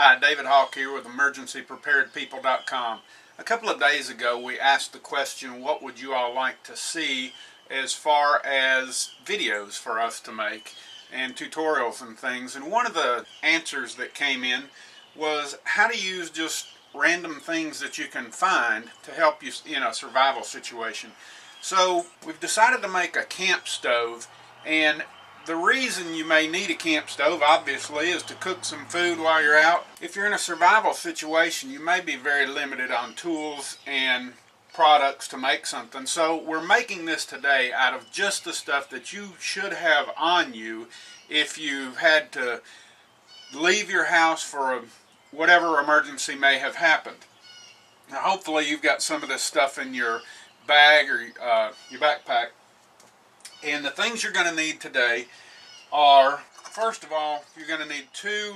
Hi, David Hawk here with EmergencyPreparedPeople.com. A couple of days ago we asked the question, what would you all like to see as far as videos for us to make and tutorials and things, and one of the answers that came in was how to use just random things that you can find to help you in a survival situation. So we've decided to make a camp stove, and the reason you may need a camp stove, obviously, is to cook some food while you're out. If you're in a survival situation, you may be very limited on tools and products to make something. So we're making this today out of just the stuff that you should have on you if you had to leave your house for whatever emergency may have happened. Now, hopefully you've got some of this stuff in your bag or your backpack. And the things you're going to need today are, first of all, you're going to need two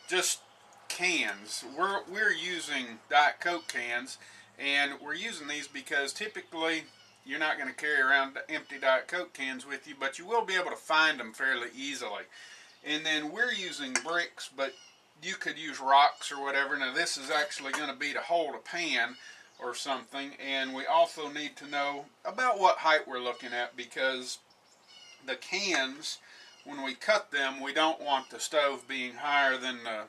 just cans. We're using Diet Coke cans, and we're using these because typically you're not going to carry around empty Diet Coke cans with you, but you will be able to find them fairly easily. And then we're using bricks, but you could use rocks or whatever. Now this is actually going to be to hold a pan or something, and we also need to know about what height we're looking at, because the cans, when we cut them, we don't want the stove being higher than the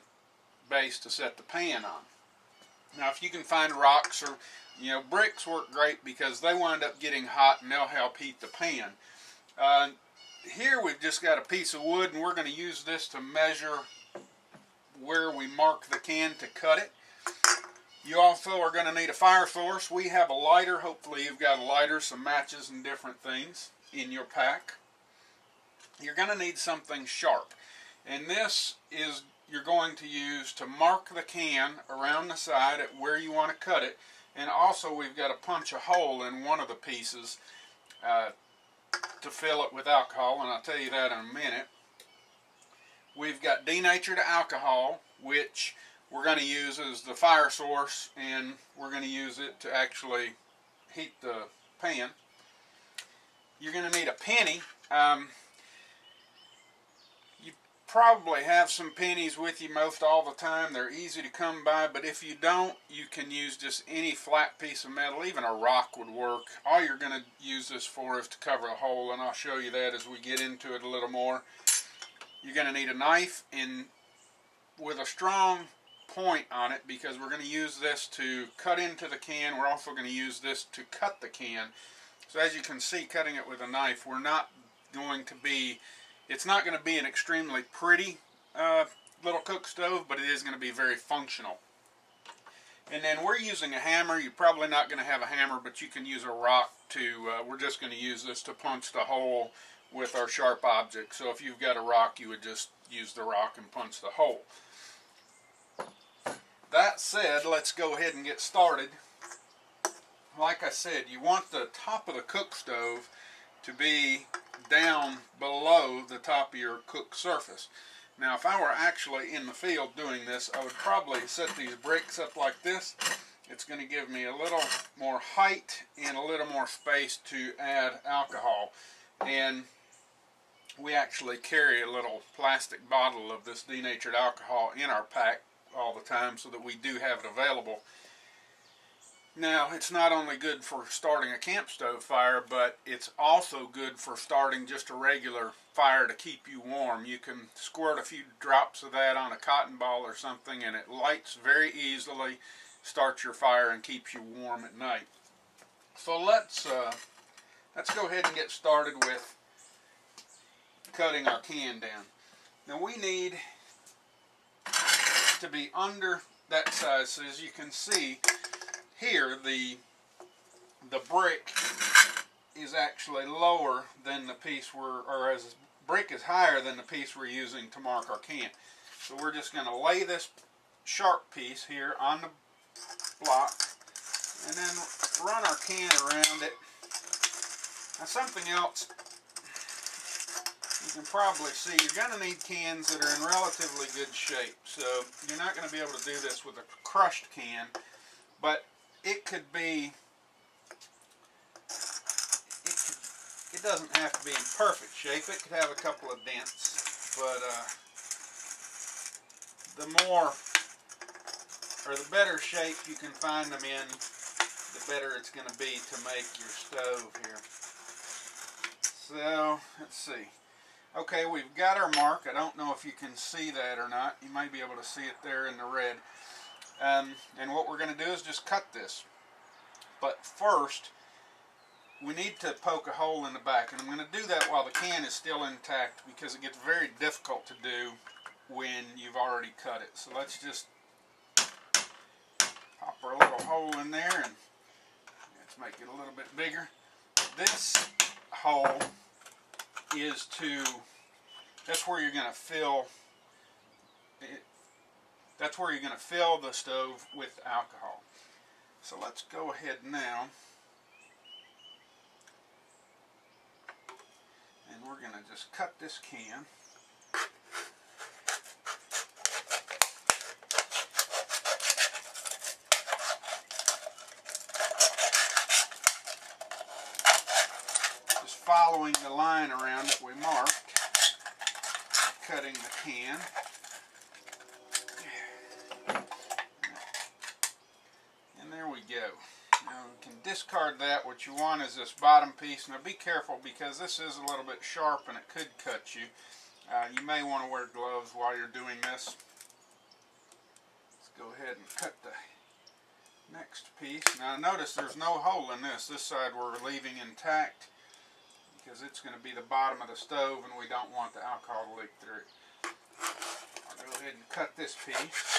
base to set the pan on. Now if you can find rocks or bricks work great because they wind up getting hot and they'll help heat the pan. Here we've just got a piece of wood, and we're going to use this to measure where we mark the can to cut it. You also are going to need a fire source. We have a lighter. Hopefully you've got a lighter, some matches and different things in your pack. You're going to need something sharp, and this is you're going to use to mark the can around the side at where you want to cut it. And also we've got to punch a hole in one of the pieces to fill it with alcohol, and I'll tell you that in a minute. We've got denatured alcohol, which we're going to use as the fire source, and we're going to use it to actually heat the pan. You're going to need a penny. You probably have some pennies with you most all the time. They're easy to come by, but if you don't, you can use just any flat piece of metal. Even a rock would work. All you're going to use this for is to cover a hole, and I'll show you that as we get into it a little more. You're going to need a knife with a strong point on it, because we're going to use this to cut into the can. We're also going to use this to cut the can. So as you can see, cutting it with a knife, it's not going to be an extremely pretty little cook stove, but it is going to be very functional. And then we're using a hammer. You're probably not going to have a hammer, but you can use a rock we're just going to use this to punch the hole with our sharp object. So if you've got a rock, you would just use the rock and punch the hole. That said, let's go ahead and get started. Like I said, you want the top of the cook stove to be down below the top of your cook surface. Now if I were actually in the field doing this, I would probably set these bricks up like this. It's going to give me a little more height and a little more space to add alcohol. And we actually carry a little plastic bottle of this denatured alcohol in our pack all the time so that we do have it available. Now, it's not only good for starting a camp stove fire, but it's also good for starting just a regular fire to keep you warm. You can squirt a few drops of that on a cotton ball or something, and it lights very easily, starts your fire, and keeps you warm at night. So let's go ahead and get started with cutting our can down. Now we need to be under that size. So as you can see here, the brick is actually lower than the piece brick is higher than the piece we're using to mark our can. So we're just going to lay this sharp piece here on the block and then run our can around it. Now something else you can probably see, you're going to need cans that are in relatively good shape. So you're not going to be able to do this with a crushed can, but it could be, it doesn't have to be in perfect shape. It could have a couple of dents, but the more or the better shape you can find them in, the better it's going to be to make your stove here. So, let's see. Okay, we've got our mark. I don't know if you can see that or not. You may be able to see it there in the red. And what we're going to do is just cut this. But first, we need to poke a hole in the back. And I'm going to do that while the can is still intact, because it gets very difficult to do when you've already cut it. So let's just pop our little hole in there, and let's make it a little bit bigger. This hole is that's where you're going to fill it. That's where you're going to fill the stove with alcohol. So let's go ahead now, and we're going to just cut this can. Just following the line around that we marked, cutting the can. And there we go. Now we can discard that. What you want is this bottom piece. Now be careful, because this is a little bit sharp and it could cut you. You may want to wear gloves while you're doing this. Let's go ahead and cut the next piece. Now notice there's no hole in this. This side we're leaving intact, because it's going to be the bottom of the stove and we don't want the alcohol to leak through it. I'll go ahead and cut this piece.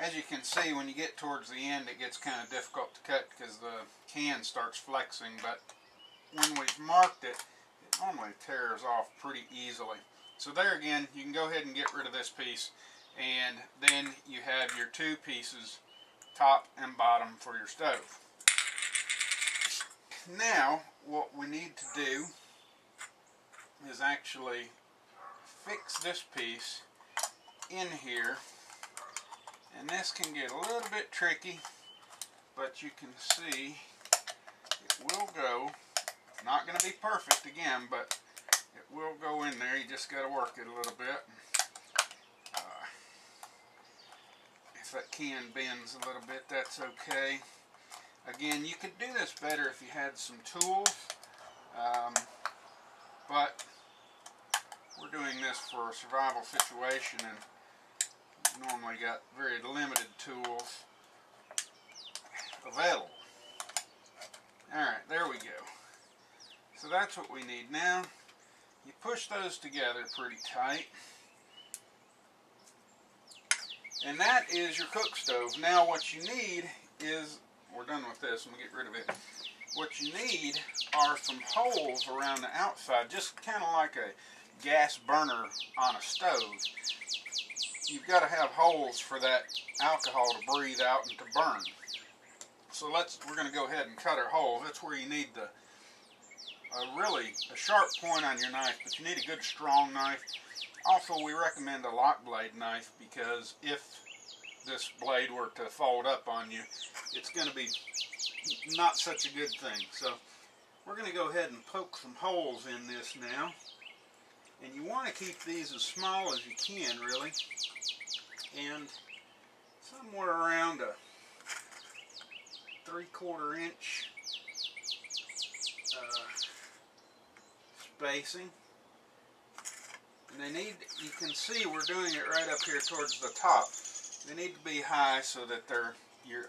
As you can see, when you get towards the end, it gets kind of difficult to cut because the can starts flexing, but when we've marked it, it normally tears off pretty easily. So there again, you can go ahead and get rid of this piece, and then you have your two pieces, top and bottom, for your stove. Now, what we need to do is actually fix this piece in here. And this can get a little bit tricky, but you can see it will go. Not going to be perfect again, but it will go in there. You just got to work it a little bit. If that can bends a little bit, that's okay. Again, you could do this better if you had some tools, but we're doing this for a survival situation, and normally got very limited tools available. Alright, there we go. So that's what we need now. You push those together pretty tight. And that is your cook stove. Now what you need is, we're done with this, I'm going to get rid of it. What you need are some holes around the outside, just kind of like a gas burner on a stove. You've got to have holes for that alcohol to breathe out and to burn. So we're going to go ahead and cut our holes. That's where you need a sharp point on your knife, but you need a good strong knife. Also, we recommend a lock blade knife, because if this blade were to fold up on you, it's going to be not such a good thing. So we're going to go ahead and poke some holes in this now. And you want to keep these as small as you can, really. And somewhere around a 3/4 inch spacing. And you can see we're doing it right up here towards the top. They need to be high so that your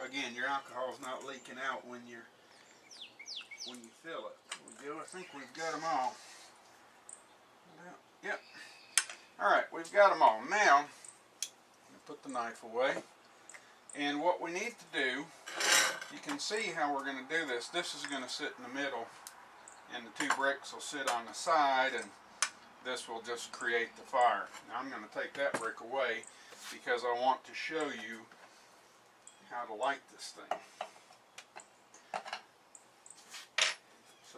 alcohol is not leaking out when you fill it. There we go. I think we've got them all. Yep. Alright, we've got them all. Now, put the knife away. And what we need to do, you can see how we're going to do this. This is going to sit in the middle, and the two bricks will sit on the side, and this will just create the fire. Now I'm going to take that brick away because I want to show you how to light this thing.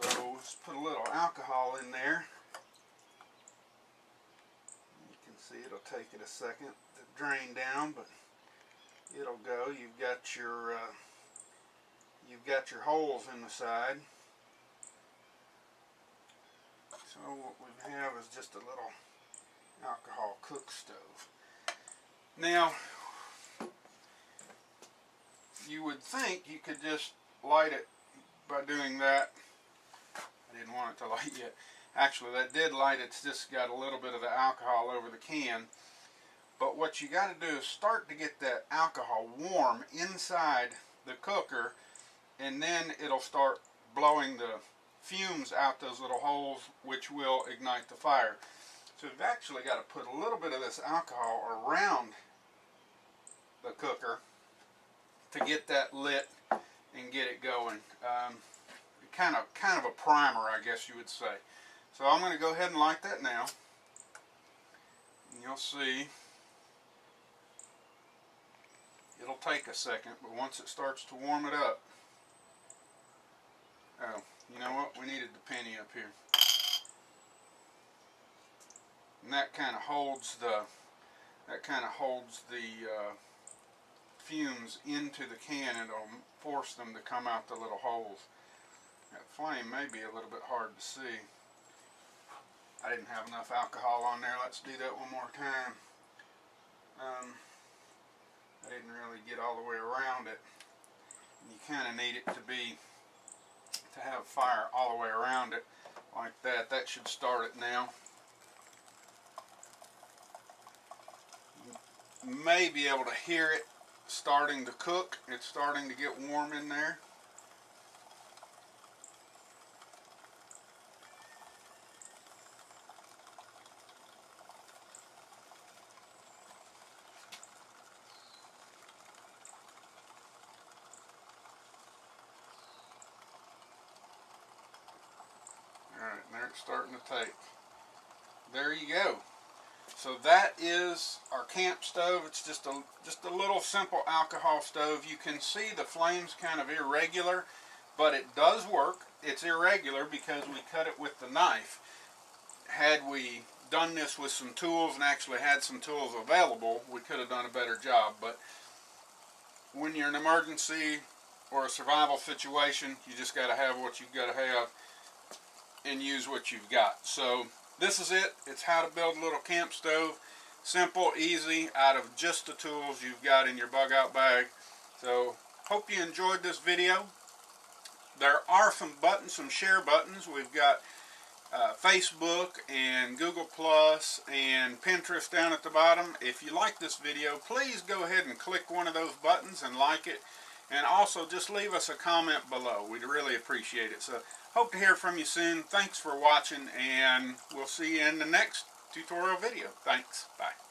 So let's put a little alcohol in there. You can see it'll take it a second to drain down, but it'll go. You've got got your holes in the side. So what we have is just a little alcohol cook stove. Now, you would think you could just light it by doing that. I didn't want it to light yet. Actually, that did light. It's just got a little bit of the alcohol over the can. But what you got to do is start to get that alcohol warm inside the cooker, and then it'll start blowing the fumes out those little holes, which will ignite the fire. So you've actually got to put a little bit of this alcohol around the cooker to get that lit and get it going. Kind of a primer, I guess you would say. So I'm going to go ahead and light that now. And you'll see it'll take a second, but once it starts to warm it up. Oh, you know what? We needed the penny up here. And that kind of holds the fumes into the can, and it'll force them to come out the little holes. That flame may be a little bit hard to see. I didn't have enough alcohol on there. Let's do that one more time. I didn't really get all the way around it. And you kind of need it to have fire all the way around it like that. That should start it now. You may be able to hear it starting to cook. It's starting to get warm in there. Alright, there it's starting to take. There you go. So that is our camp stove. It's just a little simple alcohol stove. You can see the flames kind of irregular, but it does work. It's irregular because we cut it with the knife. Had we done this with some tools and actually had some tools available, we could have done a better job. But when you're in an emergency or a survival situation, you just got to have what you've got to have and use what you've got. So this is it. It's how to build a little camp stove. Simple, easy, out of just the tools you've got in your bug out bag. So hope you enjoyed this video. There are some buttons, some share buttons. We've got Facebook and Google Plus and Pinterest down at the bottom. If you like this video, please go ahead and click one of those buttons and like it. And also just leave us a comment below. We'd really appreciate it. So hope to hear from you soon. Thanks for watching, and we'll see you in the next tutorial video. Thanks. Bye.